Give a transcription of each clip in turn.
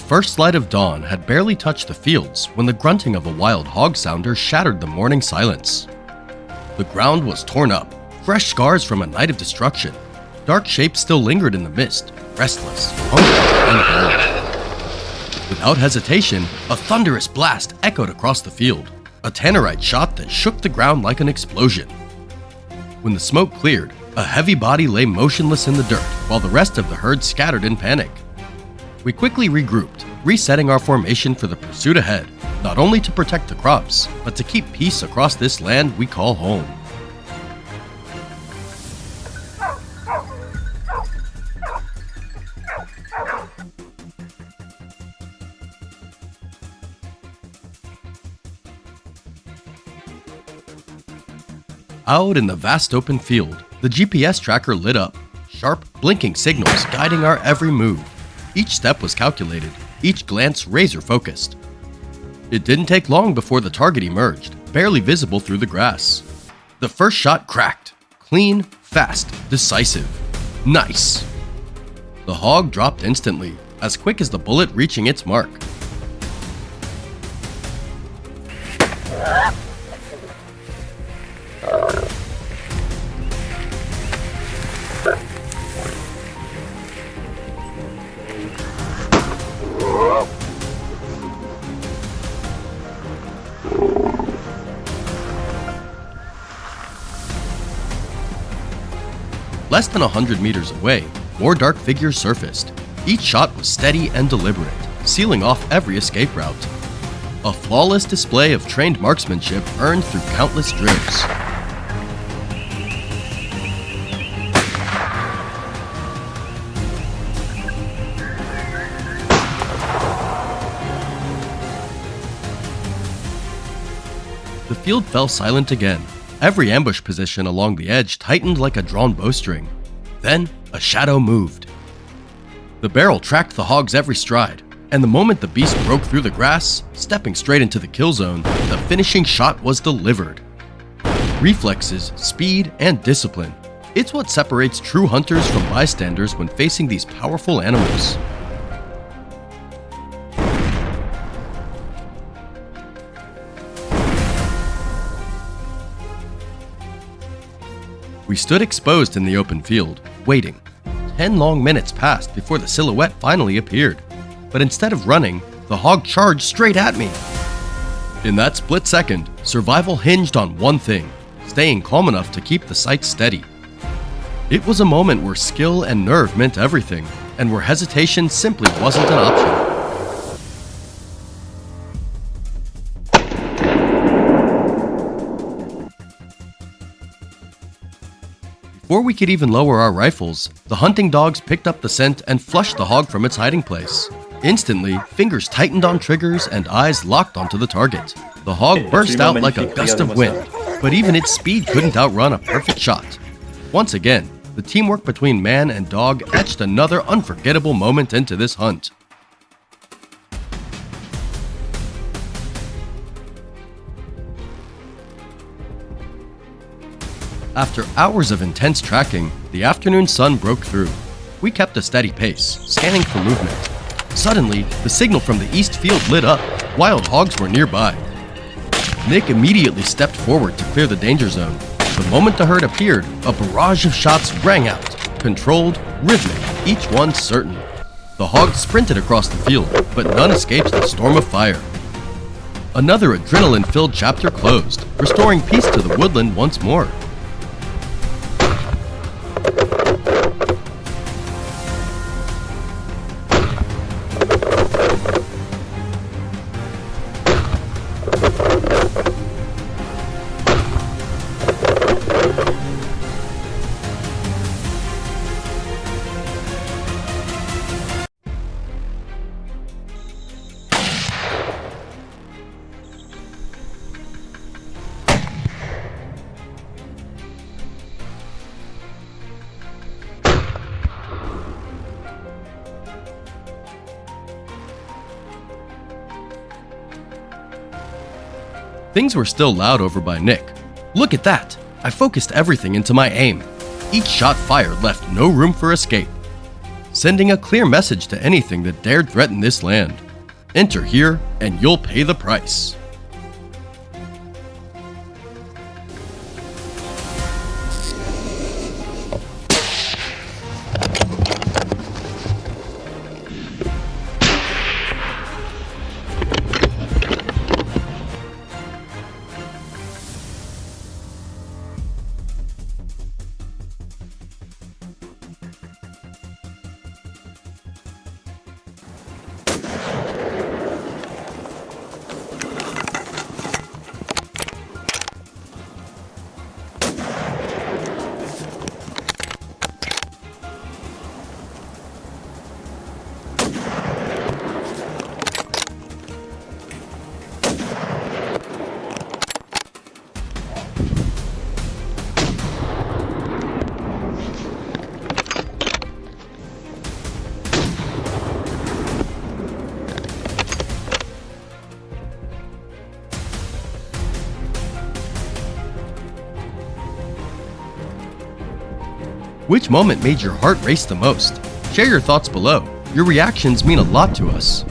first light of dawn had barely touched the fields when the grunting of a wild hog sounder shattered the morning silence. The ground was torn up, fresh scars from a night of destruction. Dark shapes still lingered in the mist, restless, hungry, and bold. Without hesitation, a thunderous blast echoed across the field, a tannerite shot that shook the ground like an explosion. When the smoke cleared, a heavy body lay motionless in the dirt while the rest of the herd scattered in panic. We quickly regrouped, resetting our formation for the pursuit ahead, not only to protect the crops, but to keep peace across this land we call home. Out in the vast open field, the GPS tracker lit up, sharp, blinking signals guiding our every move. Each step was calculated, each glance razor-focused. It didn't take long before the target emerged, barely visible through the grass. The first shot cracked. Clean, fast, decisive. Nice! The hog dropped instantly, as quick as the bullet reaching its mark. Less than 100 meters away, more dark figures surfaced. Each shot was steady and deliberate, sealing off every escape route. A flawless display of trained marksmanship earned through countless drills. The field fell silent again. Every ambush position along the edge tightened like a drawn bowstring. Then, a shadow moved. The barrel tracked the hog's every stride, and the moment the beast broke through the grass, stepping straight into the kill zone, the finishing shot was delivered. Reflexes, speed, and discipline. It's what separates true hunters from bystanders when facing these powerful animals. We stood exposed in the open field, waiting. 10 long minutes passed before the silhouette finally appeared. But instead of running, the hog charged straight at me. In that split second, survival hinged on one thing: staying calm enough to keep the sights steady. It was a moment where skill and nerve meant everything, and where hesitation simply wasn't an option. Before we could even lower our rifles, the hunting dogs picked up the scent and flushed the hog from its hiding place. Instantly, fingers tightened on triggers and eyes locked onto the target. The hog burst out like a gust of wind, but even its speed couldn't outrun a perfect shot. Once again, the teamwork between man and dog etched another unforgettable moment into this hunt. After hours of intense tracking, the afternoon sun broke through. We kept a steady pace, scanning for movement. Suddenly, the signal from the east field lit up. Wild hogs were nearby. Nick immediately stepped forward to clear the danger zone. The moment the herd appeared, a barrage of shots rang out, controlled, rhythmic, each one certain. The hogs sprinted across the field, but none escaped the storm of fire. Another adrenaline-filled chapter closed, restoring peace to the woodland once more. Things were still loud over by Nick. Look at that! I focused everything into my aim. Each shot fired left no room for escape. sending a clear message to anything that dared threaten this land. Enter here, and you'll pay the price. Which moment made your heart race the most? Share your thoughts below. Your reactions mean a lot to us.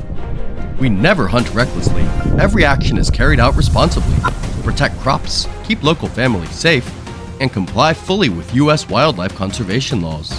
We never hunt recklessly. Every action is carried out responsibly. Protect crops, keep local families safe, and comply fully with U.S. wildlife conservation laws.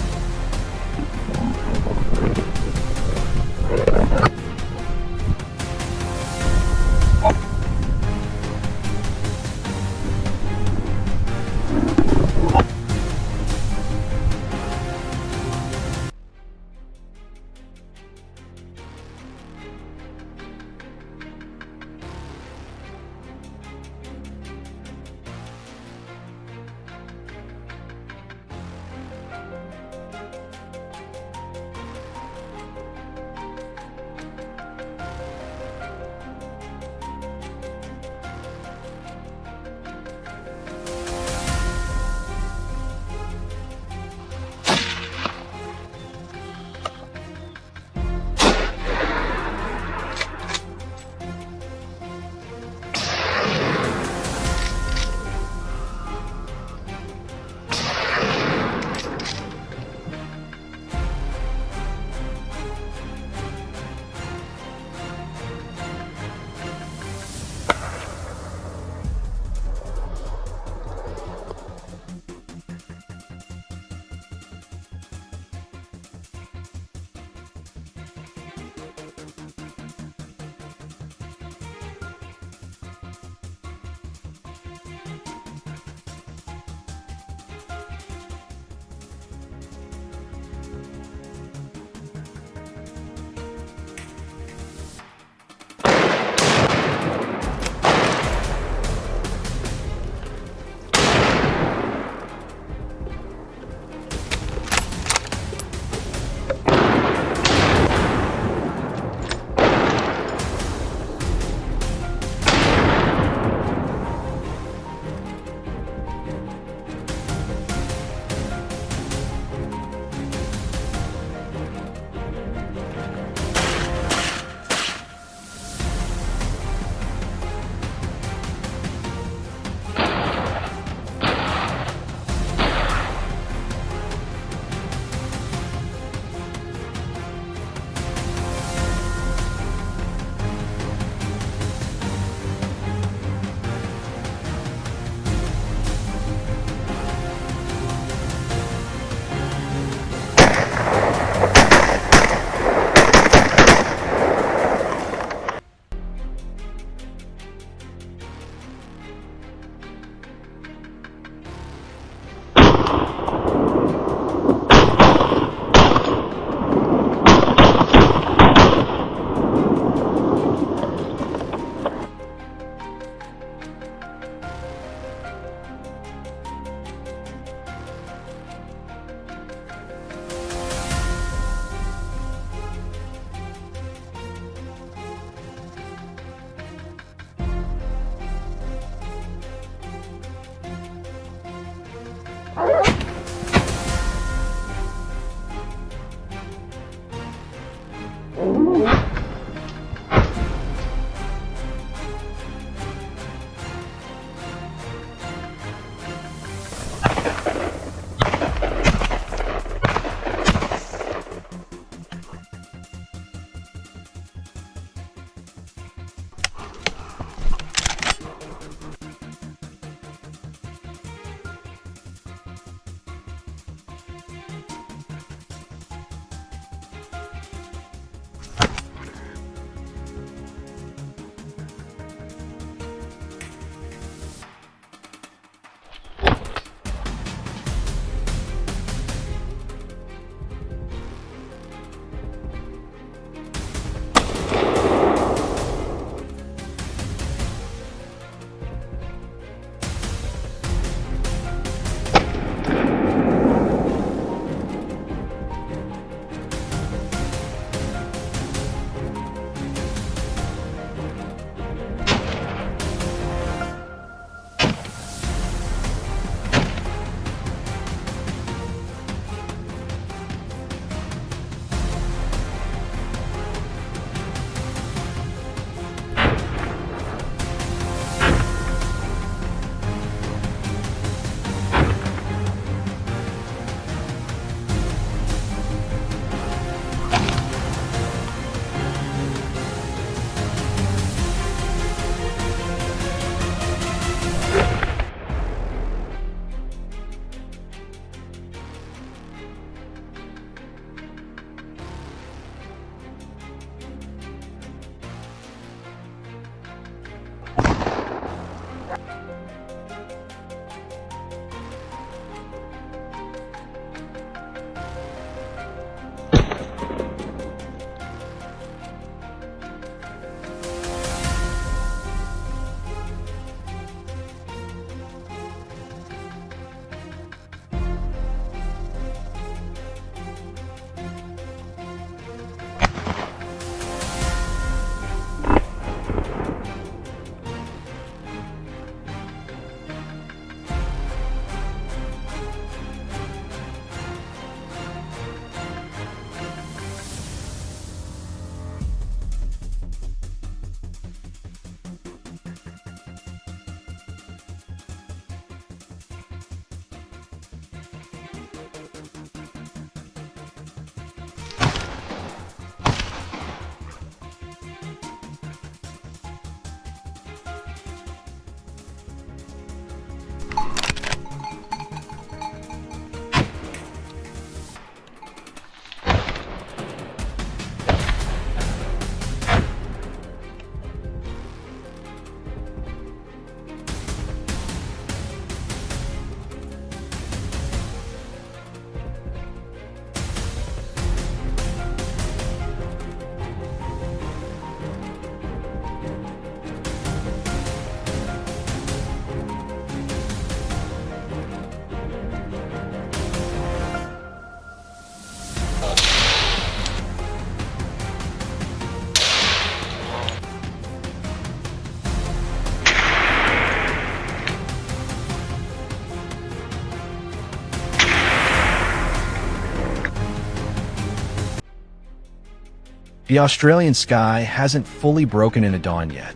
The Australian sky hasn't fully broken into dawn yet.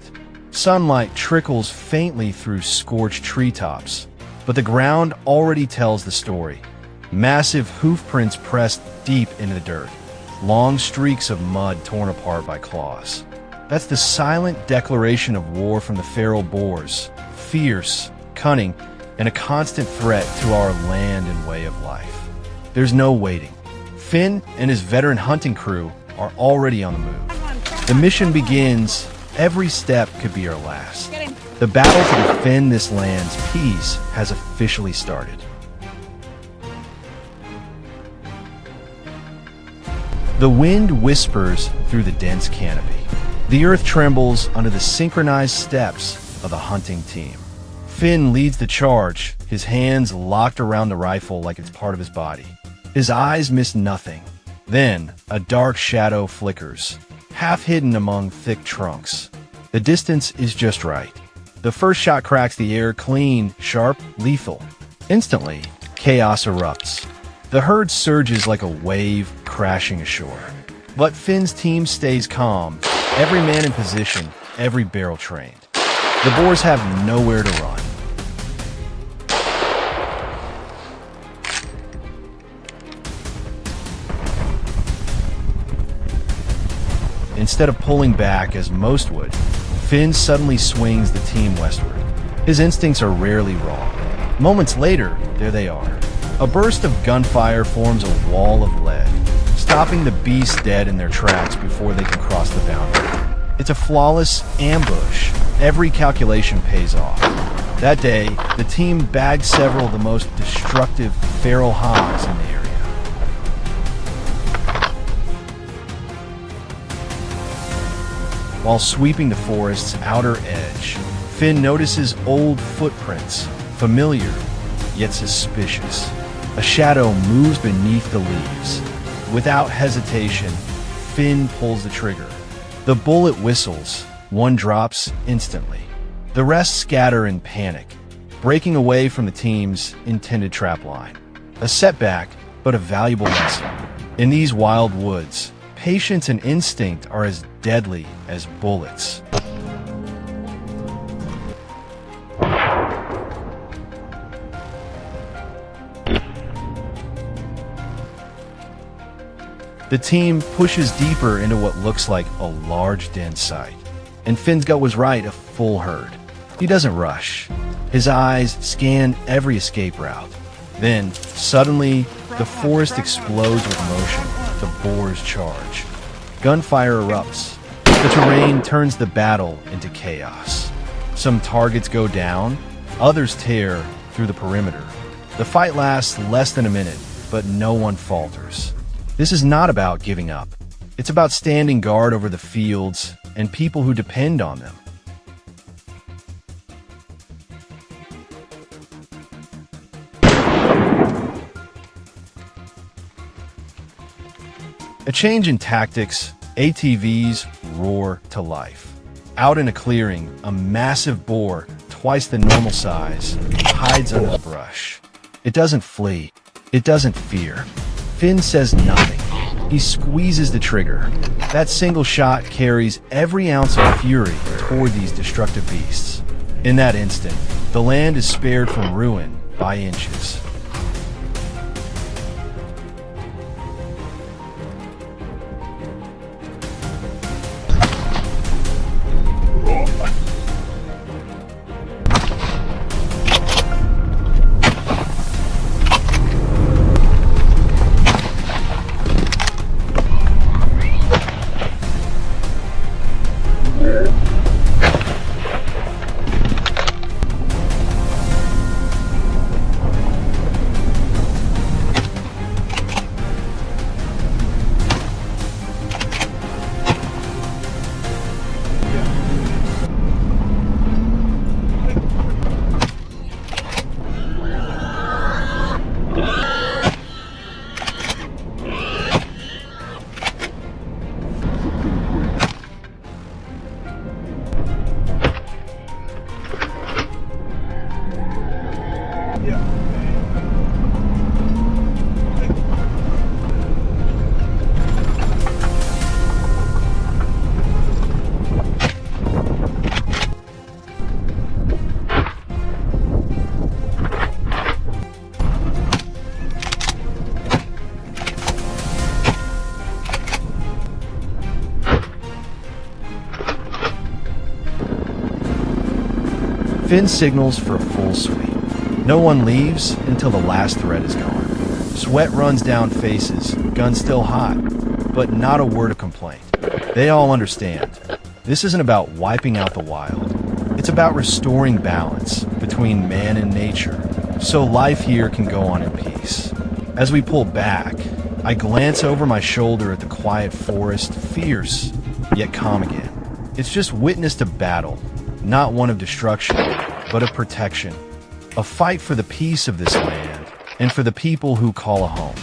Sunlight trickles faintly through scorched treetops, but the ground already tells the story. Massive hoof prints pressed deep into the dirt, long streaks of mud torn apart by claws. That's the silent declaration of war from the feral boars, fierce, cunning, and a constant threat to our land and way of life. There's no waiting. Finn and his veteran hunting crew are already on the move. The mission begins. Every step could be our last. The battle to defend this land's peace has officially started. The wind whispers through the dense canopy. The earth trembles under the synchronized steps of the hunting team. Finn leads the charge, his hands locked around the rifle like it's part of his body. His eyes miss nothing. Then, a dark shadow flickers, half hidden among thick trunks. The distance is just right. The first shot cracks the air clean, sharp, lethal. Instantly, chaos erupts. The herd surges like a wave crashing ashore. But Finn's team stays calm, every man in position, every barrel trained. The boars have nowhere to run. Instead of pulling back as most would, Finn suddenly swings the team westward. His instincts are rarely wrong. Moments later, there they are. A burst of gunfire forms a wall of lead, stopping the beasts dead in their tracks before they can cross the boundary. It's a flawless ambush. Every calculation pays off. That day, the team bagged several of the most destructive feral hogs in the area. While sweeping the forest's outer edge, Finn notices old footprints, familiar yet suspicious. A shadow moves beneath the leaves. Without hesitation, Finn pulls the trigger. The bullet whistles. One drops instantly. The rest scatter in panic, breaking away from the team's intended trap line. A setback, but a valuable lesson. In these wild woods, patience and instinct are as deadly as bullets. The team pushes deeper into what looks like a large dense site. And Finn's gut was right, a full herd. He doesn't rush. His eyes scan every escape route. Then, suddenly, the forest explodes with motion. The boars charge. Gunfire erupts. The terrain turns the battle into chaos. Some targets go down, others tear through the perimeter. The fight lasts less than a minute, but no one falters. This is not about giving up. It's about standing guard over the fields and people who depend on them. A change in tactics, ATVs roar to life. Out in a clearing, a massive boar, twice the normal size, hides under the brush. It doesn't flee. It doesn't fear. Finn says nothing. He squeezes the trigger. That single shot carries every ounce of fury toward these destructive beasts. In that instant, the land is spared from ruin by inches. Finn signals for a full sweep. No one leaves until the last thread is gone. Sweat runs down faces, gun still hot, but not a word of complaint. They all understand. This isn't about wiping out the wild. It's about restoring balance between man and nature, so life here can go on in peace. As we pull back, I glance over my shoulder at the quiet forest, fierce, yet calm again. It's just witnessed a battle, not one of destruction, but of protection. A fight for the peace of this land, and for the people who call a home.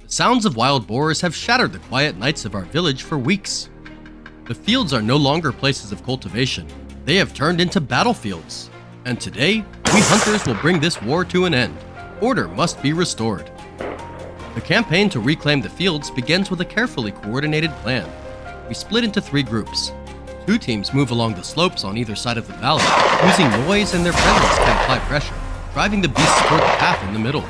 Sounds of wild boars have shattered the quiet nights of our village for weeks. The fields are no longer places of cultivation. They have turned into battlefields. And today, we hunters will bring this war to an end. Order must be restored. The campaign to reclaim the fields begins with a carefully coordinated plan. We split into 3 groups. 2 teams move along the slopes on either side of the valley, using noise and their presence to apply pressure, driving the beasts toward the path in the middle.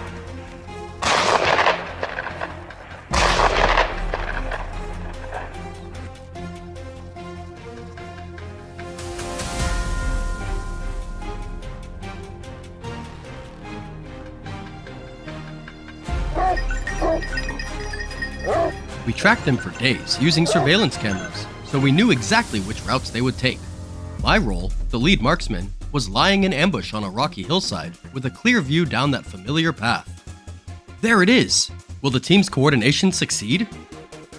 We tracked them for days using surveillance cameras, so we knew exactly which routes they would take. My role, the lead marksman, was lying in ambush on a rocky hillside with a clear view down that familiar path. There it is! Will the team's coordination succeed?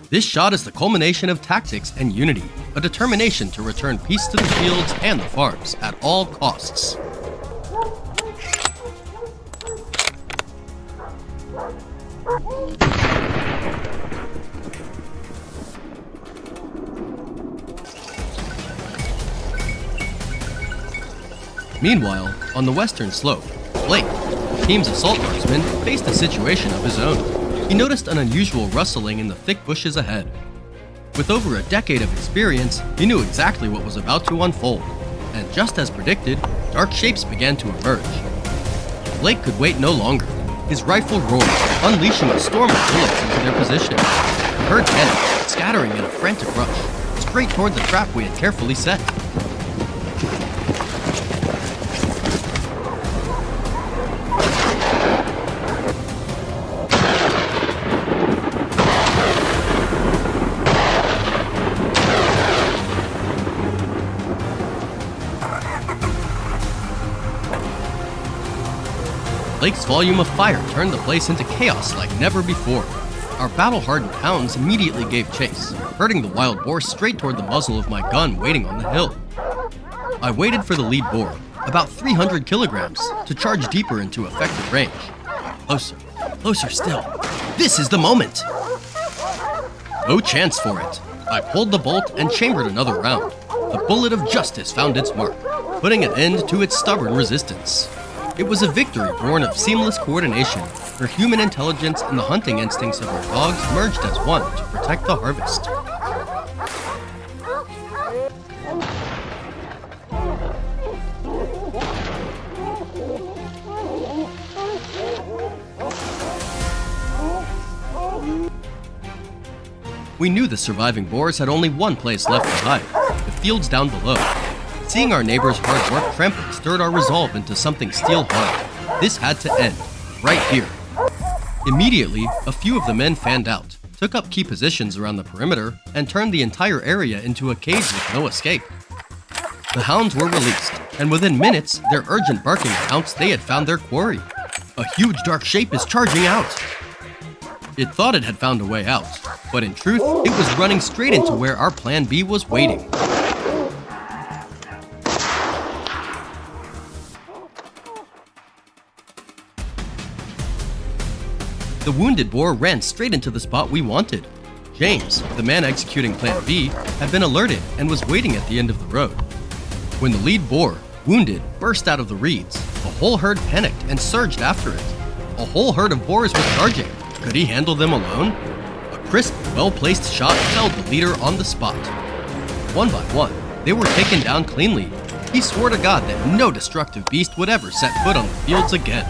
This shot is the culmination of tactics and unity, a determination to return peace to the fields and the farms at all costs. Meanwhile, on the western slope, Blake, the team's assault marksman, faced a situation of his own. He noticed an unusual rustling in the thick bushes ahead. With over a decade of experience, he knew exactly what was about to unfold, and just as predicted, dark shapes began to emerge. Blake could wait no longer. His rifle roared, unleashing a storm of bullets into their position. The herd panicked, scattering in a frantic rush, straight toward the trap we had carefully set. Blake's volume of fire turned the place into chaos like never before. Our battle-hardened hounds immediately gave chase, herding the wild boar straight toward the muzzle of my gun waiting on the hill. I waited for the lead boar, about 300 kilograms, to charge deeper into effective range. Closer, closer still. This is the moment! No chance for it. I pulled the bolt and chambered another round. The bullet of justice found its mark, putting an end to its stubborn resistance. It was a victory born of seamless coordination, where human intelligence and the hunting instincts of our dogs merged as one to protect the harvest. We knew the surviving boars had only one place left to hide, the fields down below. Seeing our neighbors' hard work trampled stirred our resolve into something steel-hard. This had to end, right here. Immediately, a few of the men fanned out, took up key positions around the perimeter, and turned the entire area into a cage with no escape. The hounds were released, and within minutes, their urgent barking announced they had found their quarry. A huge dark shape is charging out! It thought it had found a way out, but in truth, it was running straight into where our plan B was waiting. The wounded boar ran straight into the spot we wanted. James, the man executing Plan B, had been alerted and was waiting at the end of the road. When the lead boar, wounded, burst out of the reeds, the whole herd panicked and surged after it. A whole herd of boars was charging. Could he handle them alone? A crisp, well-placed shot felled the leader on the spot. One by one, they were taken down cleanly. He swore to God that no destructive beast would ever set foot on the fields again.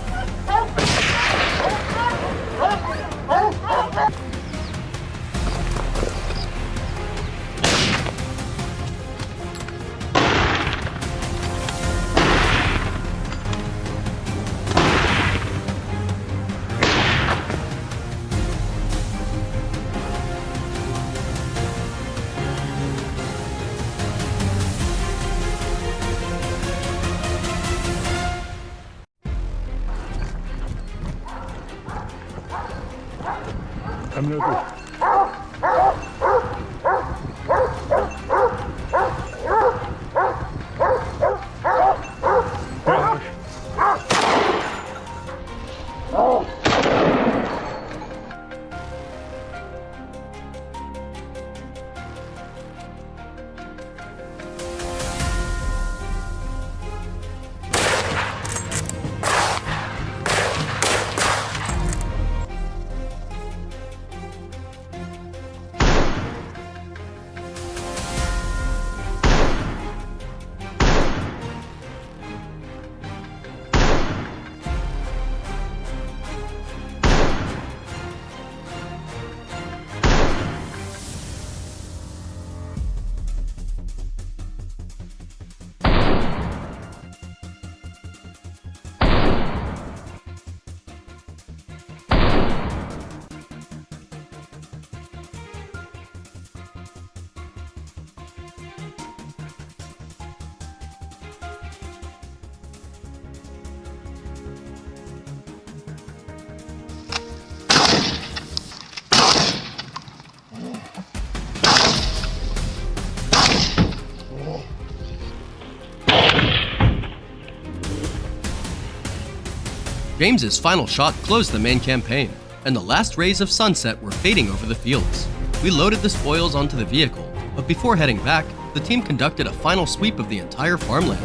James's final shot closed the main campaign, and the last rays of sunset were fading over the fields. We loaded the spoils onto the vehicle, but before heading back, the team conducted a final sweep of the entire farmland.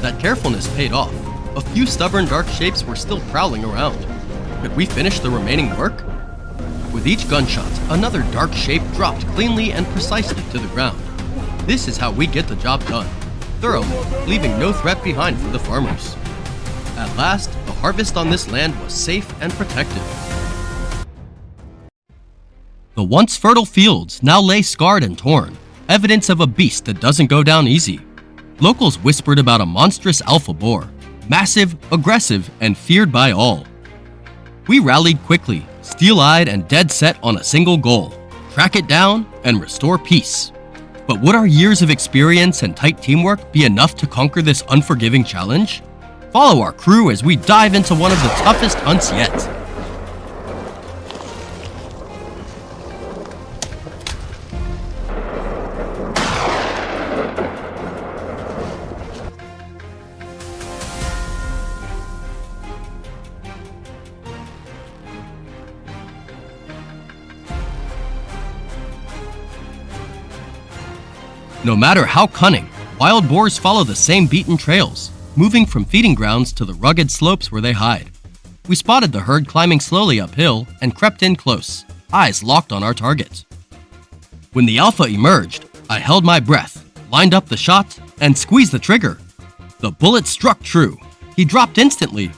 That carefulness paid off. A few stubborn dark shapes were still prowling around. Could we finish the remaining work? With each gunshot, another dark shape dropped cleanly and precisely to the ground. This is how we get the job done, thoroughly, leaving no threat behind for the farmers. At last, the harvest on this land was safe and protected. The once fertile fields now lay scarred and torn, evidence of a beast that doesn't go down easy. Locals whispered about a monstrous alpha boar, massive, aggressive, and feared by all. We rallied quickly, steel-eyed and dead set on a single goal: track it down and restore peace. But would our years of experience and tight teamwork be enough to conquer this unforgiving challenge? Follow our crew as we dive into one of the toughest hunts yet. No matter how cunning, wild boars follow the same beaten trails, moving from feeding grounds to the rugged slopes where they hide. We spotted the herd climbing slowly uphill and crept in close, eyes locked on our target. When the alpha emerged, I held my breath, lined up the shot, and squeezed the trigger. The bullet struck true. He dropped instantly.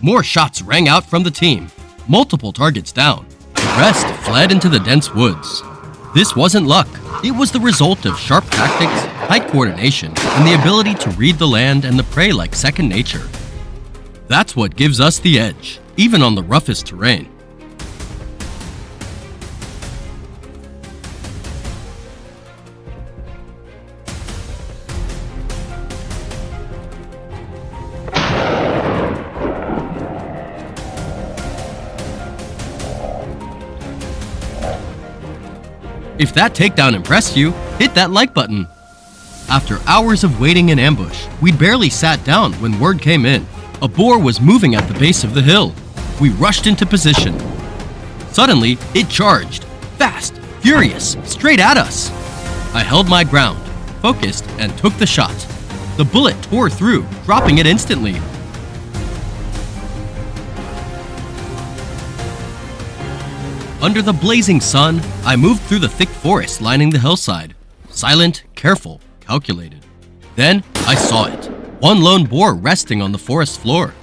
More shots rang out from the team, multiple targets down. The rest fled into the dense woods. This wasn't luck. It was the result of sharp tactics, tight coordination, and the ability to read the land and the prey like second nature. That's what gives us the edge, even on the roughest terrain. If that takedown impressed you, hit that like button. After hours of waiting in ambush, we'd barely sat down when word came in. A boar was moving at the base of the hill. We rushed into position. Suddenly, it charged. Fast, furious, straight at us. I held my ground, focused, and took the shot. The bullet tore through, dropping it instantly. Under the blazing sun, I moved through the thick forest lining the hillside. Silent, careful, calculated. Then I saw it. One lone boar resting on the forest floor.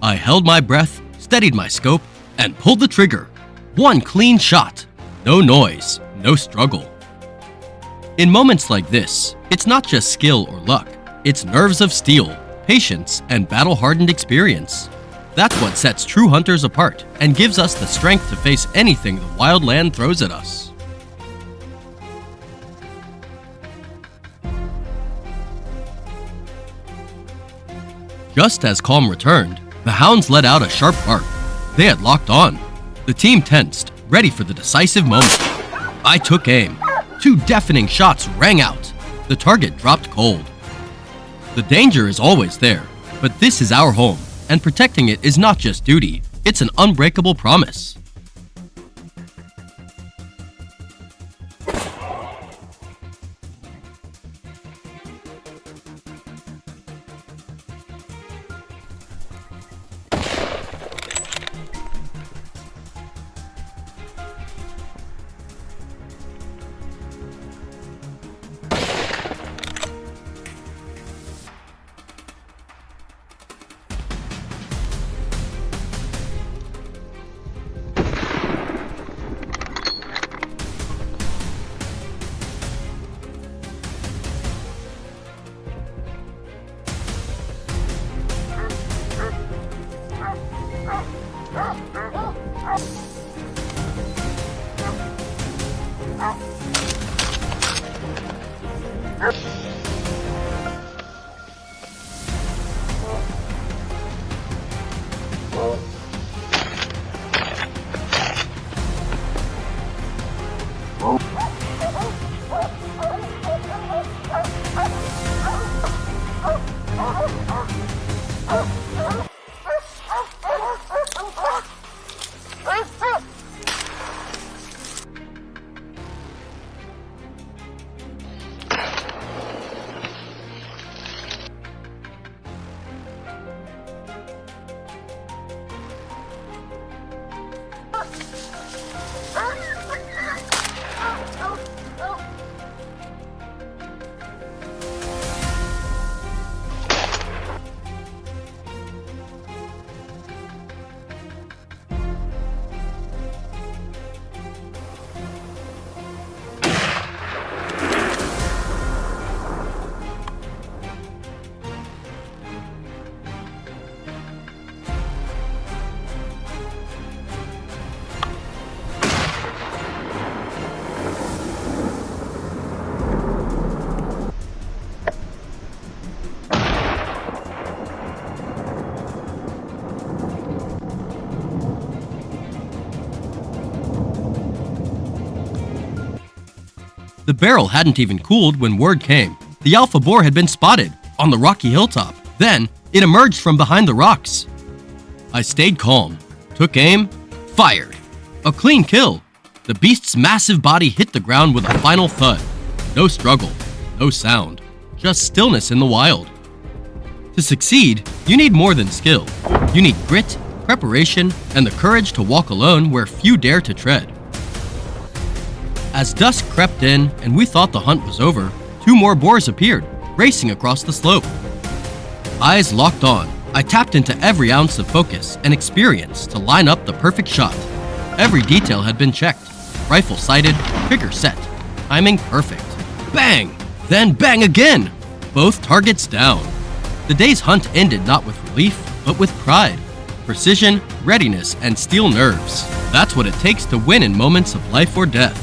I held my breath, steadied my scope, and pulled the trigger. One clean shot. No noise, no struggle. In moments like this, it's not just skill or luck. It's nerves of steel, patience, and battle-hardened experience. That's what sets true hunters apart and gives us the strength to face anything the wild land throws at us. Just as calm returned, the hounds let out a sharp bark. They had locked on. The team tensed, ready for the decisive moment. I took aim. 2 deafening shots rang out. The target dropped cold. The danger is always there, but this is our home, and protecting it is not just duty, it's an unbreakable promise. The barrel hadn't even cooled when word came. The alpha boar had been spotted on the rocky hilltop. Then, it emerged from behind the rocks. I stayed calm, took aim, fired. A clean kill. The beast's massive body hit the ground with a final thud. No struggle, no sound, just stillness in the wild. To succeed, you need more than skill. You need grit, preparation, and the courage to walk alone where few dare to tread. As dusk crept in and we thought the hunt was over, 2 more boars appeared, racing across the slope. Eyes locked on, I tapped into every ounce of focus and experience to line up the perfect shot. Every detail had been checked. Rifle sighted, trigger set, timing perfect. Bang! Then bang again! Both targets down. The day's hunt ended not with relief, but with pride. Precision, readiness, and steel nerves. That's what it takes to win in moments of life or death.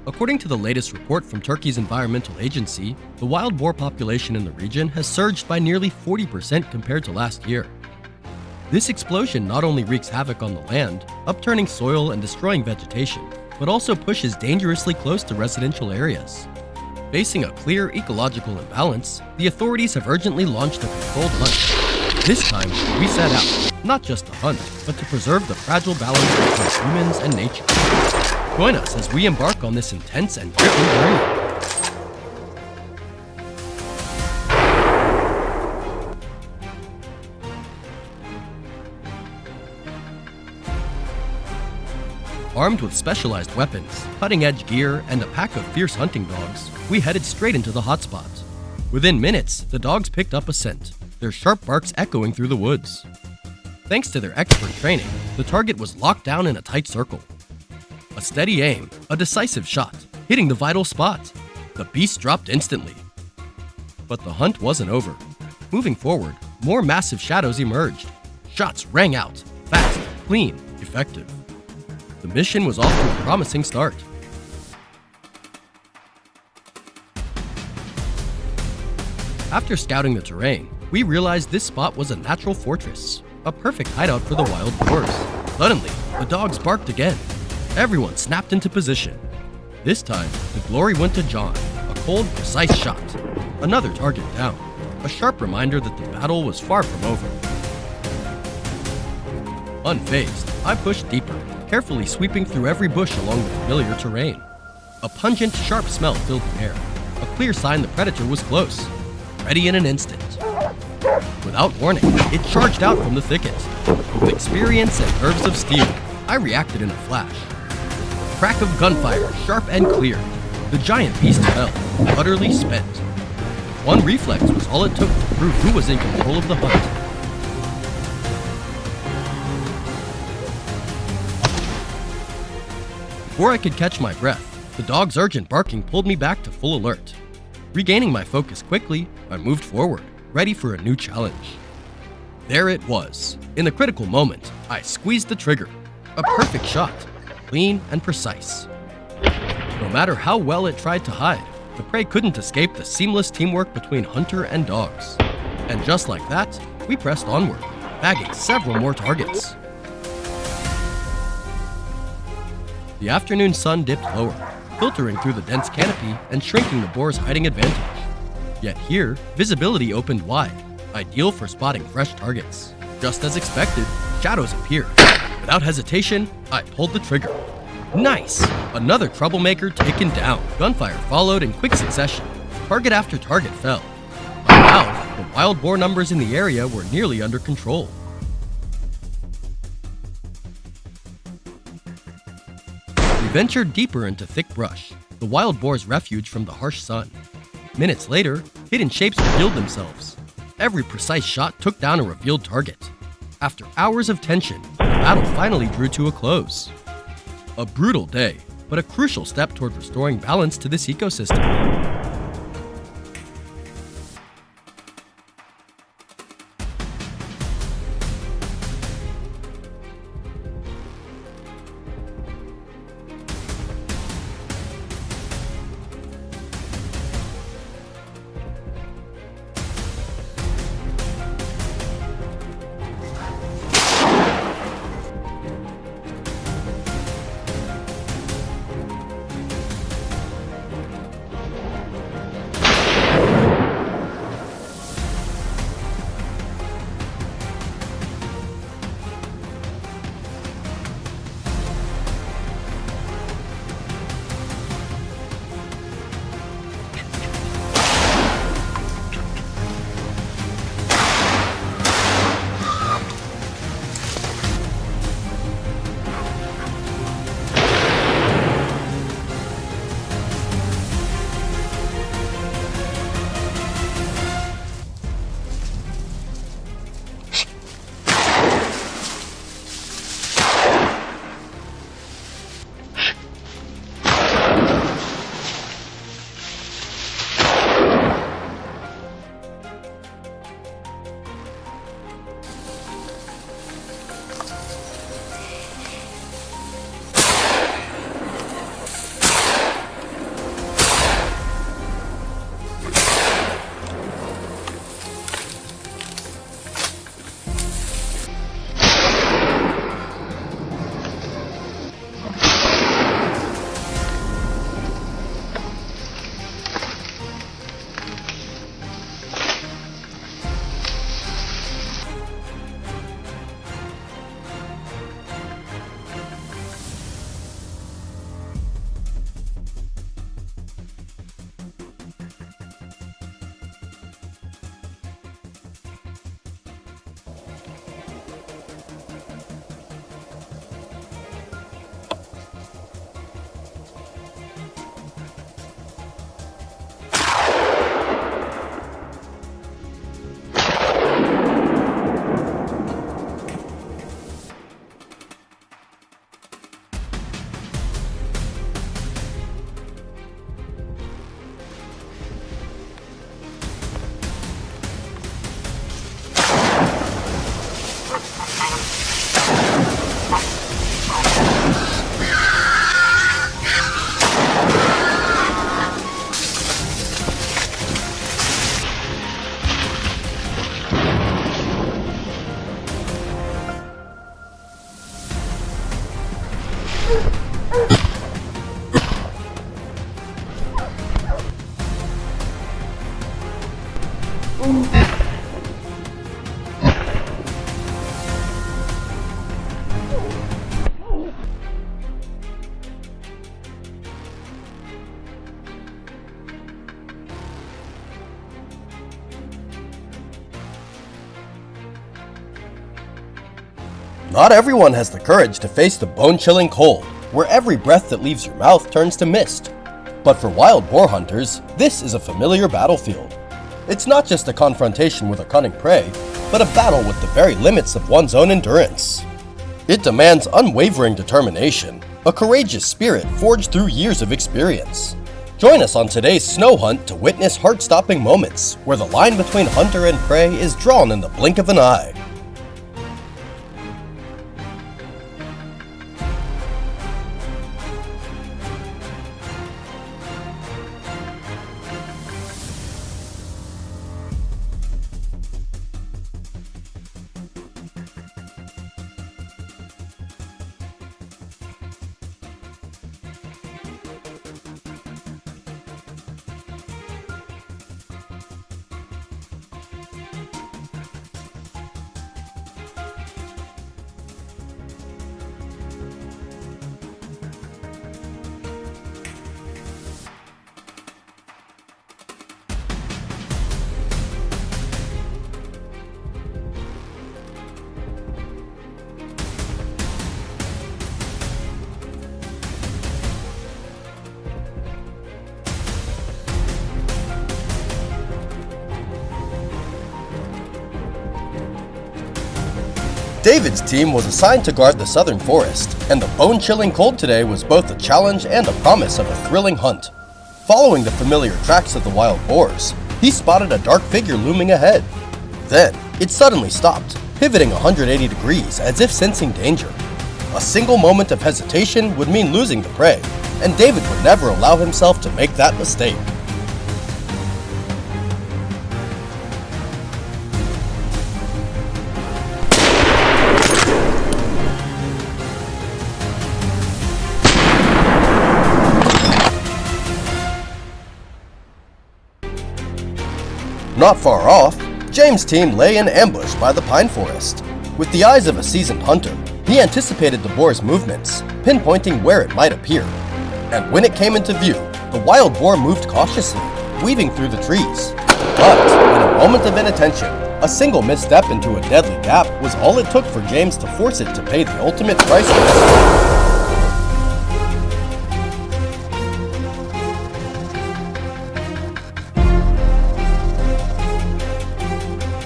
According to the latest report from Turkey's environmental agency, the wild boar population in the region has surged by nearly 40% compared to last year. This explosion not only wreaks havoc on the land, upturning soil and destroying vegetation, but also pushes dangerously close to residential areas. Facing a clear ecological imbalance, the authorities have urgently launched a controlled hunt. This time, we set out, not just to hunt, but to preserve the fragile balance between humans and nature. Join us as we embark on this intense and gripping journey. Armed with specialized weapons, cutting-edge gear, and a pack of fierce hunting dogs, we headed straight into the hotspot. Within minutes, the dogs picked up a scent, their sharp barks echoing through the woods. Thanks to their expert training, the target was locked down in a tight circle. A steady aim, a decisive shot, hitting the vital spot. The beast dropped instantly. But the hunt wasn't over. Moving forward, more massive shadows emerged. Shots rang out, fast, clean, effective. The mission was off to a promising start. After scouting the terrain, we realized this spot was a natural fortress, a perfect hideout for the wild boars. Suddenly, the dogs barked again. Everyone snapped into position. This time, the glory went to John, a cold, precise shot. Another target down, a sharp reminder that the battle was far from over. Unfazed, I pushed deeper, carefully sweeping through every bush along the familiar terrain. A pungent, sharp smell filled the air, a clear sign the predator was close, ready in an instant. Without warning, it charged out from the thicket. With experience and nerves of steel, I reacted in a flash. Crack of gunfire, sharp and clear. The giant beast fell, utterly spent. One reflex was all it took to prove who was in control of the hunt. Before I could catch my breath, the dog's urgent barking pulled me back to full alert. Regaining my focus quickly, I moved forward, ready for a new challenge. There it was. In the critical moment, I squeezed the trigger. A perfect shot, clean and precise. No matter how well it tried to hide, the prey couldn't escape the seamless teamwork between hunter and dogs. And just like that, we pressed onward, bagging several more targets. The afternoon sun dipped lower, filtering through the dense canopy and shrinking the boar's hiding advantage. Yet here, visibility opened wide, ideal for spotting fresh targets. Just as expected, shadows appeared. Without hesitation, I pulled the trigger. Nice! Another troublemaker taken down. Gunfire followed in quick succession. Target after target fell. By now, the wild boar numbers in the area were nearly under control. We ventured deeper into thick brush, the wild boar's refuge from the harsh sun. Minutes later, hidden shapes revealed themselves. Every precise shot took down a revealed target. After hours of tension, the battle finally drew to a close. A brutal day, but a crucial step toward restoring balance to this ecosystem. Not everyone has the courage to face the bone-chilling cold, where every breath that leaves your mouth turns to mist. But for wild boar hunters, this is a familiar battlefield. It's not just a confrontation with a cunning prey, but a battle with the very limits of one's own endurance. It demands unwavering determination, a courageous spirit forged through years of experience. Join us on today's snow hunt to witness heart-stopping moments where the line between hunter and prey is drawn in the blink of an eye. David's team was assigned to guard the southern forest, and the bone-chilling cold today was both a challenge and a promise of a thrilling hunt. Following the familiar tracks of the wild boars, he spotted a dark figure looming ahead. Then, it suddenly stopped, pivoting 180 degrees as if sensing danger. A single moment of hesitation would mean losing the prey, and David would never allow himself to make that mistake. Not far off, James' team lay in ambush by the pine forest. With the eyes of a seasoned hunter, he anticipated the boar's movements, pinpointing where it might appear. And when it came into view, the wild boar moved cautiously, weaving through the trees. But, in a moment of inattention, a single misstep into a deadly gap was all it took for James to force it to pay the ultimate price for it.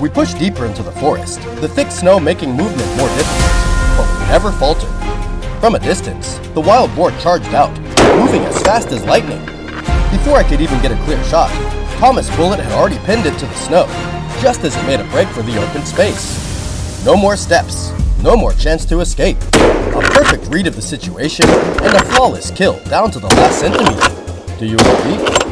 We pushed deeper into the forest, the thick snow making movement more difficult, but we never faltered. From a distance, the wild boar charged out, moving as fast as lightning. Before I could even get a clear shot, Thomas' bullet had already pinned it to the snow, just as it made a break for the open space. No more steps, no more chance to escape. A perfect read of the situation, and a flawless kill down to the last centimeter. Do you agree?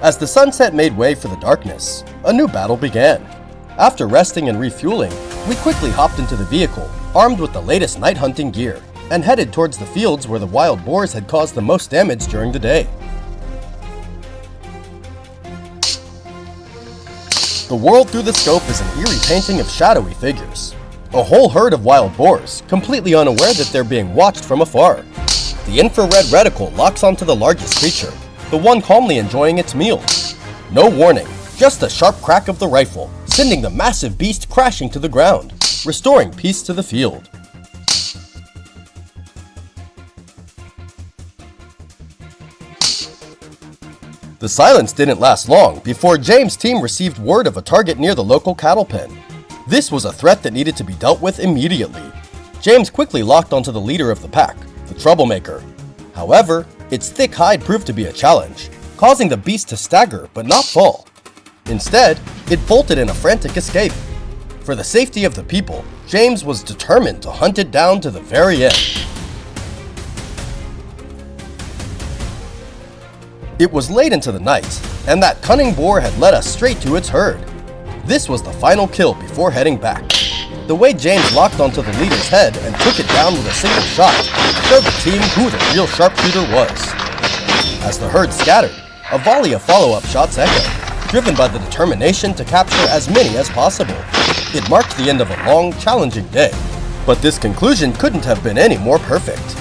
As the sunset made way for the darkness, a new battle began. After resting and refueling, we quickly hopped into the vehicle, armed with the latest night hunting gear, and headed towards the fields where the wild boars had caused the most damage during the day. The world through the scope is an eerie painting of shadowy figures. A whole herd of wild boars, completely unaware that they're being watched from afar. The infrared reticle locks onto the largest creature, the one calmly enjoying its meal. No warning, just a sharp crack of the rifle, sending the massive beast crashing to the ground, restoring peace to the field. The silence didn't last long before James' team received word of a target near the local cattle pen. This was a threat that needed to be dealt with immediately. James quickly locked onto the leader of the pack, the troublemaker. However, its thick hide proved to be a challenge, causing the beast to stagger but not fall. Instead, it bolted in a frantic escape. For the safety of the people, James was determined to hunt it down to the very end. It was late into the night, and that cunning boar had led us straight to its herd. This was the final kill before heading back. The way James locked onto the leader's head and took it down with a single shot showed the team who the real sharpshooter was. As the herd scattered, a volley of follow-up shots echoed, driven by the determination to capture as many as possible. It marked the end of a long, challenging day, but this conclusion couldn't have been any more perfect.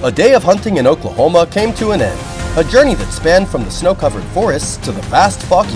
A day of hunting in Oklahoma came to an end, a journey that spanned from the snow-covered forests to the vast, foggy